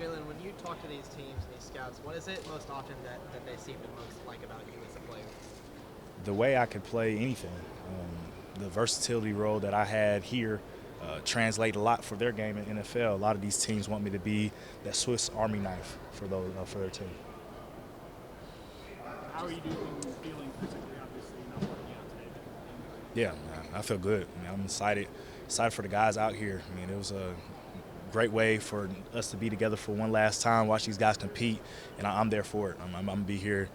Jalon, when you talk to these teams and these scouts, what is it most often that they seem to most like about you as a player? The way I could play anything, the versatility role that I had here translate a lot for their game in NFL. A lot of these teams want me to be that Swiss Army knife for their team. How are you feeling physically, obviously, not working out today? Yeah, I feel good. I mean, I'm excited for the guys out here. I mean, it was a great way for us to be together for one last time, watch these guys compete, and I'm there for it. I'm going to be here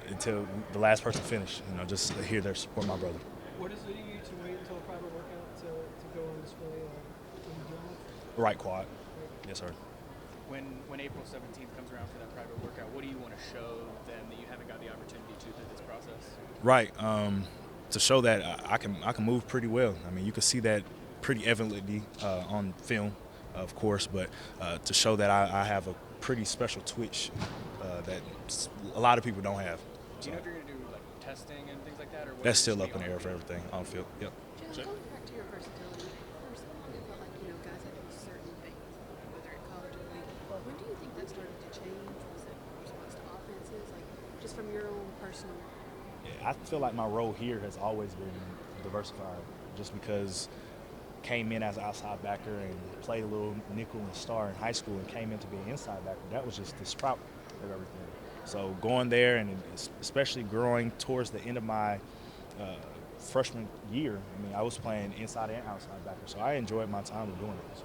until the last person finish, just here to support my brother. What is leading you to wait until a private workout to go on display in the journal? Right quad. Yes, sir. When April 17th comes around for that private workout, what do you want to show them that you haven't got the opportunity to through this process? Right. To show that I can move pretty well. I mean, you can see that pretty evidently on film, of course, but to show that I have a pretty special twitch that a lot of people don't have. Do you know if you're going to do like testing and things like that, or what That's still up in the air for everything on field. Yep. Jalon, going back to your versatility, for so long it felt like, guys had to do certain things, whether at college or league. When do you think that started to change? Was it in response to offenses? Like, just from your own personal. Yeah, I feel like my role here has always been diversified, just because came in as an outside backer and played a little nickel and star in high school and came in to be an inside backer. That was just the sprout of everything. So going there and especially growing towards the end of my freshman year, I mean, I was playing inside and outside backer, so I enjoyed my time of doing it.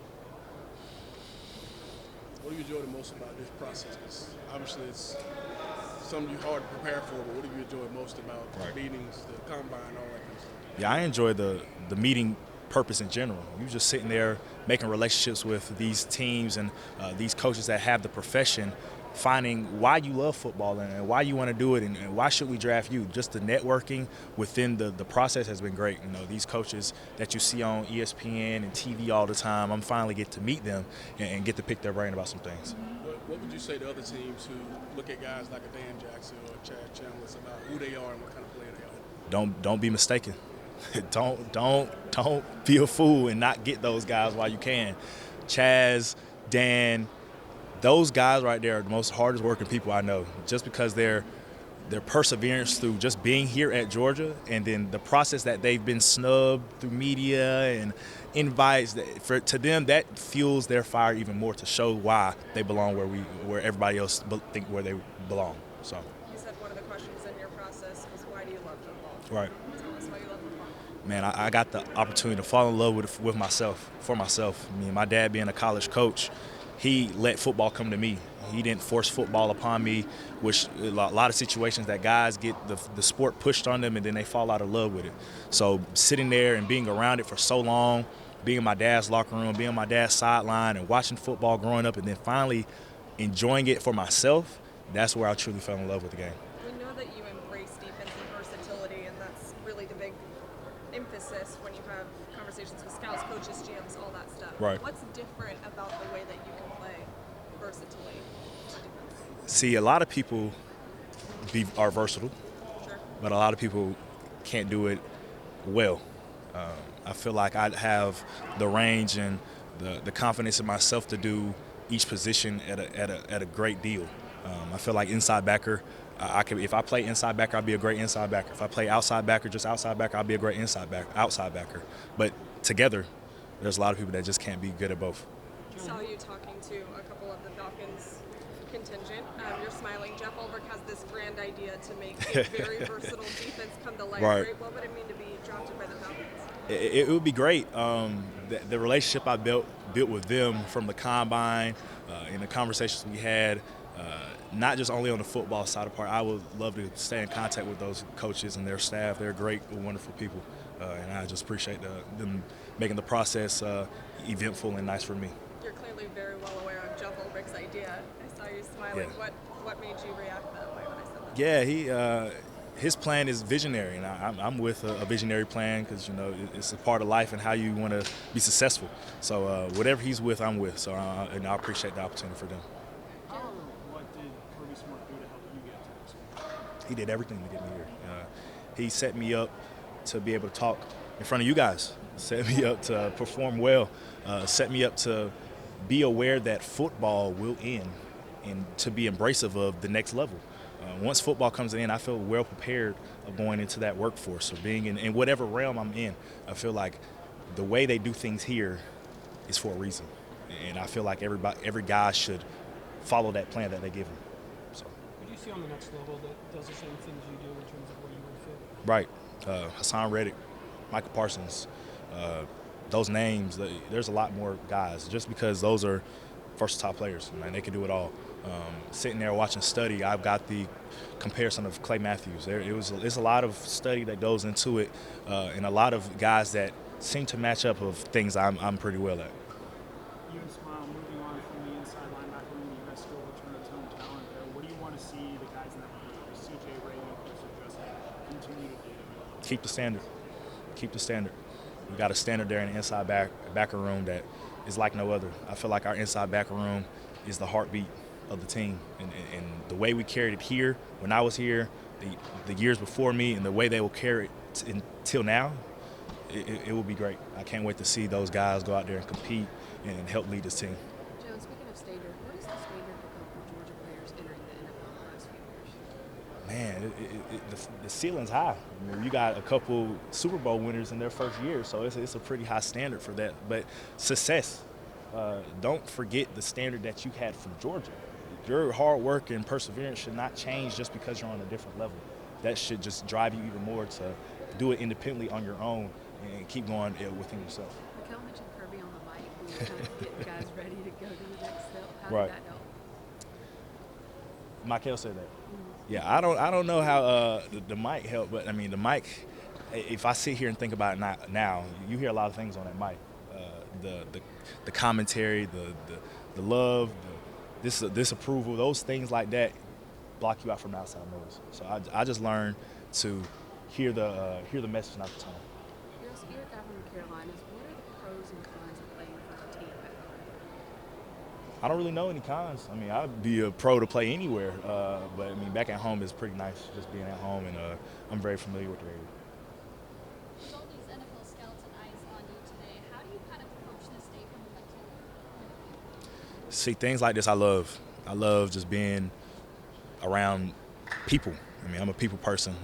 What do you enjoy the most about this process? Because obviously it's something you're hard to prepare for, but what do you enjoy most about the meetings, the combine, all that kind of stuff? Yeah, I enjoy the meeting purpose in general. You're just sitting there making relationships with these teams and these coaches that have the profession, finding why you love football and why you want to do it and why should we draft you. Just the networking within the process has been great. These coaches that you see on ESPN and TV all the time, I'm finally get to meet them and get to pick their brain about some things. What would you say to other teams who look at guys like a Dan Jackson or Chad Chandler about who they are and what kind of player they are? Don't be mistaken. don't be a fool and not get those guys while you can. Chaz, Dan, those guys right there are the most hardest working people I know, just because their perseverance through just being here at Georgia and then the process that they've been snubbed through media and invites, to them that fuels their fire even more to show why they belong where everybody else think where they belong. So You said one of the questions in your process was, why do you love football? right. Tell us why you love football. Man, I got the opportunity to fall in love with myself, for myself. I mean, my dad being a college coach, he let football come to me. He didn't force football upon me, which a lot of situations that guys get the sport pushed on them and then they fall out of love with it. So sitting there and being around it for so long, being in my dad's locker room, being on my dad's sideline and watching football growing up and then finally enjoying it for myself, that's where I truly fell in love with the game. We know that you embrace defensive versatility, and that's really the big emphasis when you have conversations with scouts, coaches, GMs, all that stuff. Right. What's different about the way that you can play versatility on defense? See, a lot of people are versatile, Sure. but a lot of people can't do it well. I feel like I have the range and the confidence in myself to do each position at a great deal. I feel like inside backer, if I play inside backer, I'll be a great inside backer. If I play outside backer, just outside backer, I'll be a great outside backer. But together, there's a lot of people that just can't be good at both. Saw you talking to a couple of the Falcons contingent. You're smiling. Jeff Ulbrich has this grand idea to make a very versatile defense come to life. Right. What would it mean to be drafted by the Falcons? It would be great. The relationship I built with them from the combine and the conversations we had, not just only on the football side of part. I would love to stay in contact with those coaches and their staff. They're great, wonderful people, and I just appreciate them making the process eventful and nice for me. You're clearly very well aware of Jeff Ulbrich's idea. I saw you smiling. Yeah. What made you react that way when I said that? Yeah, his plan is visionary, and I'm with a visionary plan because it's a part of life and how you want to be successful. So whatever he's with, I'm with. So and I appreciate the opportunity for them. What did Kirby Smart do to help you get to this point? He did everything to get me here. He set me up to be able to talk in front of you guys, set me up to perform well, set me up to be aware that football will end and to be embracive of the next level. Once football comes in, I feel well prepared of going into that workforce or being in whatever realm I'm in. I feel like the way they do things here is for a reason. And I feel like every guy should follow that plan that they give him. So. Who do you see on the next level that does the same things you do in terms of where you would fit? Right. Hassan Reddick, Michael Parsons, those names, there's a lot more guys just because those are versatile players. Man, they can do it all. Sitting there watching study, I've got the comparison of Clay Matthews. There's a lot of study that goes into it, and a lot of guys that seem to match up of things I'm pretty well at. You and Smile moving on from the inside linebacker room, you guys still return a ton of talent there. What do you want to see the guys in that room, CJ Ray and Chris Justin, continue to do? Keep the standard. Keep the standard. We got a standard there in the inside backer room that is like no other. I feel like our inside backer room is the heartbeat of the team, and the way we carried it here when I was here, the years before me, and the way they will carry it until now, it will be great. I can't wait to see those guys go out there and compete and help lead this team. Joe, speaking of standard, what is the standard become for Georgia players entering the NFL the last few years? Man, the ceiling's high. I mean, you got a couple Super Bowl winners in their first year, so it's a pretty high standard for that. But success, don't forget the standard that you had from Georgia. Your hard work and perseverance should not change just because you're on a different level. That should just drive you even more to do it independently on your own and keep going within yourself. Mikel mentioned Kirby on the mic when you're kind of getting guys ready to go to the next step. How Right. did that help? Michael said that. Yeah, I don't know how the mic helped, but I mean the mic. If I sit here and think about it now, you hear a lot of things on that mic. The commentary, the love, this disapproval, those things like that block you out from the outside noise. So I just learned to hear the message, not the tone. You're a guy from the Carolinas. What are the pros and cons of playing for a team back home? I don't really know any cons. I mean, I'd be a pro to play anywhere, but I mean, back at home is pretty nice just being at home, and I'm very familiar with the area. With all these NFL scouts and eyes on you today, how do you kind of approach this day from a mental point of view? See, things like this I love. I love just being around people. I mean, I'm a people person.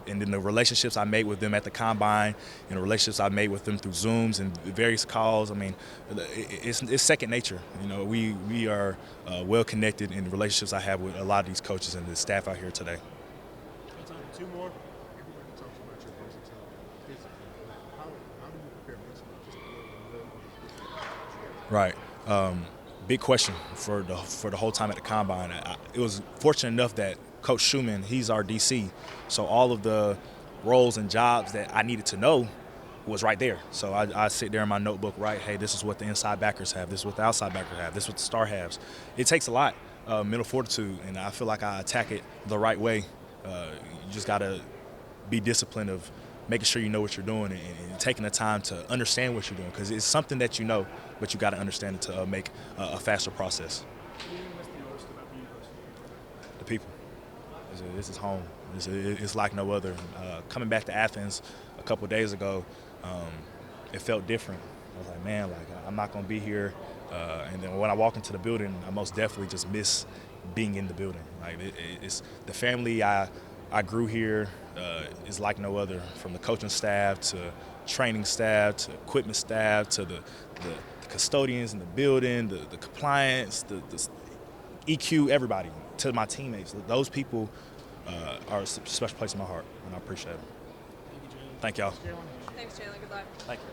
And then the relationships I made with them at the Combine and the relationships I made with them through Zooms and various calls, I mean, it's second nature. You know, we are well connected in the relationships I have with a lot of these coaches and the staff out here today. Two more. Everybody talks about your versatility physically. How do you prepare mentally just to be able to live Right. Big question for the whole time at the Combine. It was fortunate enough that Coach Schumann, he's our DC, so all of the roles and jobs that I needed to know was right there. So I sit there in my notebook, write, hey, this is what the inside backers have, this is what the outside backers have, this is what the star has. It takes a lot, mental fortitude, and I feel like I attack it the right way. You just got to be disciplined of making sure you know what you're doing and taking the time to understand what you're doing, because it's something that you know, but you got to understand it to make a faster process. What do you miss the most about the university? The people. This is home. It's like no other. Coming back to Athens a couple of days ago, it felt different. I was like, man, I'm not going to be here. And then when I walk into the building, I most definitely just miss being in the building. Like it's the family I grew here is like no other. From the coaching staff to training staff to equipment staff to the custodians in the building, the compliance, the EQ, everybody, to my teammates. Those people are a special place in my heart, and I appreciate it. Thank y'all. Thanks, Jalon. Good luck. Thank you.